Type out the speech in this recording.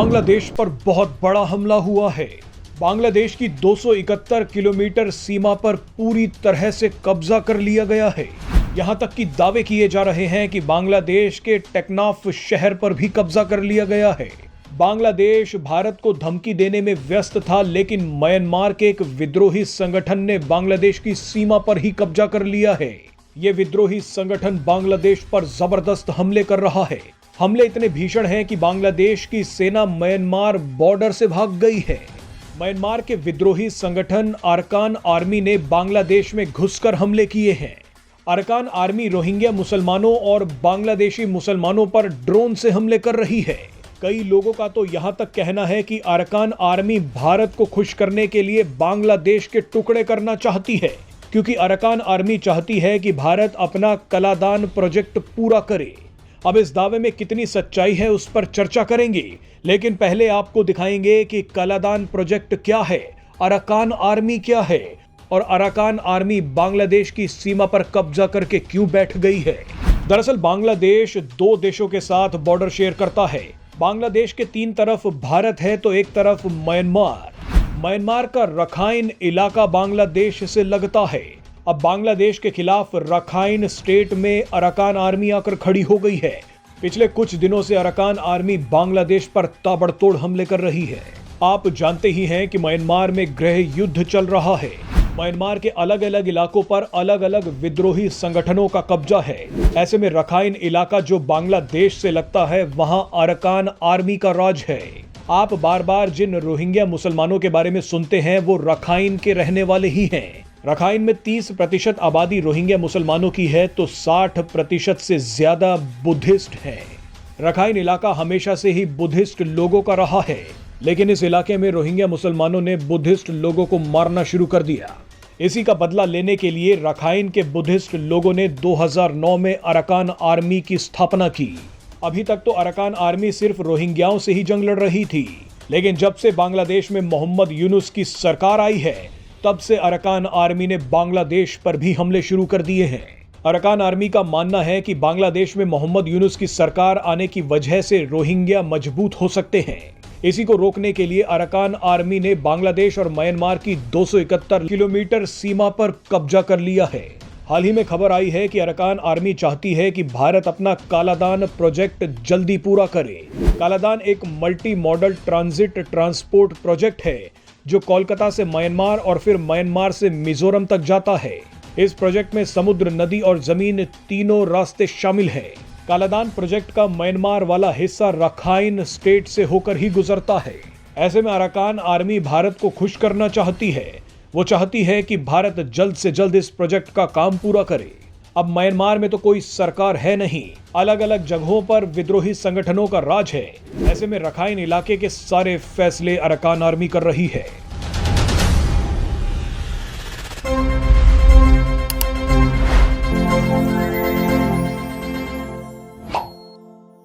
बांग्लादेश पर बहुत बड़ा हमला हुआ है। बांग्लादेश की 271 किलोमीटर सीमा पर पूरी तरह से कब्जा कर लिया गया है। यहां तक कि दावे किए जा रहे हैं कि बांग्लादेश के टेक्नाफ शहर पर भी कब्जा कर लिया गया है। बांग्लादेश भारत को धमकी देने में व्यस्त था, लेकिन म्यांमार के एक विद्रोही संगठन ने बांग्लादेश की सीमा पर ही कब्जा कर लिया है। ये विद्रोही संगठन बांग्लादेश पर जबरदस्त हमले कर रहा है। हमले इतने भीषण हैं कि बांग्लादेश की सेना म्यांमार बॉर्डर से भाग गई है। म्यांमार के विद्रोही संगठन अरकान आर्मी ने बांग्लादेश में घुसकर हमले किए हैं। अरकान आर्मी रोहिंग्या मुसलमानों और बांग्लादेशी मुसलमानों पर ड्रोन से हमले कर रही है। कई लोगों का तो यहां तक कहना है कि अरकान आर्मी भारत को खुश करने के लिए बांग्लादेश के टुकड़े करना चाहती है, क्योंकि अरकान आर्मी चाहती है कि भारत अपना कलादान प्रोजेक्ट पूरा करे। अब इस दावे में कितनी सच्चाई है उस पर चर्चा करेंगे, लेकिन पहले आपको दिखाएंगे कि कलादान प्रोजेक्ट क्या है, अरकान आर्मी क्या है और अरकान आर्मी बांग्लादेश की सीमा पर कब्जा करके क्यों बैठ गई है। दरअसल बांग्लादेश दो देशों के साथ बॉर्डर शेयर करता है। बांग्लादेश के तीन तरफ भारत है तो एक तरफ म्यांमार। म्यांमार का रखाइन इलाका बांग्लादेश से लगता है। अब बांग्लादेश के खिलाफ रखाइन स्टेट में अरकान आर्मी आकर खड़ी हो गई है। पिछले कुछ दिनों से अरकान आर्मी बांग्लादेश पर ताबड़तोड़ हमले कर रही है। आप जानते ही हैं कि म्यांमार में गृह युद्ध चल रहा है। म्यांमार के अलग अलग इलाकों पर अलग अलग विद्रोही संगठनों का कब्जा है। ऐसे में रखाइन इलाका जो बांग्लादेश से लगता है, वहां अरकान आर्मी का राज है। आप बार बार जिन रोहिंग्या मुसलमानों के बारे में सुनते हैं वो रखाइन के रहने वाले ही हैं। रखाइन में 30% आबादी रोहिंग्या मुसलमानों की है तो 60% से ज्यादा बुद्धिस्ट हैं। रखाइन इलाका हमेशा से ही बुद्धिस्ट लोगों का रहा है, लेकिन इस इलाके में रोहिंग्या मुसलमानों ने बुद्धिस्ट लोगों को मारना शुरू कर दिया। इसी का बदला लेने के लिए रखाइन के बुद्धिस्ट लोगों ने 2009 में अरकान आर्मी की स्थापना की। अभी तक तो अरकान आर्मी सिर्फ रोहिंग्याओं से ही जंग लड़ रही थी, लेकिन जब से बांग्लादेश में मोहम्मद यूनुस की सरकार आई है, तब से अरकान आर्मी ने बांग्लादेश पर भी हमले शुरू कर दिए हैं। अरकान आर्मी का मानना है कि बांग्लादेश में मोहम्मद यूनुस की सरकार आने की वजह से रोहिंग्या मजबूत हो सकते हैं। इसी को रोकने के लिए अरकान आर्मी ने बांग्लादेश और म्यांमार की 271 किलोमीटर सीमा पर कब्जा कर लिया है। हाल ही में खबर आई है कि अरकान आर्मी चाहती है कि भारत अपना कालादान प्रोजेक्ट जल्दी पूरा करे। कालादान एक multi modal transit transport project है जो कोलकाता से म्यांमार और फिर म्यांमार से मिजोरम तक जाता है। इस प्रोजेक्ट में समुद्र, नदी और जमीन तीनों रास्ते शामिल हैं। कालादान प्रोजेक्ट का म्यांमार वाला हिस्सा रखाइन स्टेट से होकर ही गुजरता है। ऐसे में अरकान आर्मी भारत को खुश करना चाहती है। वो चाहती है कि भारत जल्द से जल्द इस प्रोजेक्ट का काम पूरा करे। अब म्यांमार में तो कोई सरकार है नहीं, अलग अलग जगहों पर विद्रोही संगठनों का राज है। ऐसे में रखाइन इलाके के सारे फैसले अरकान आर्मी कर रही है।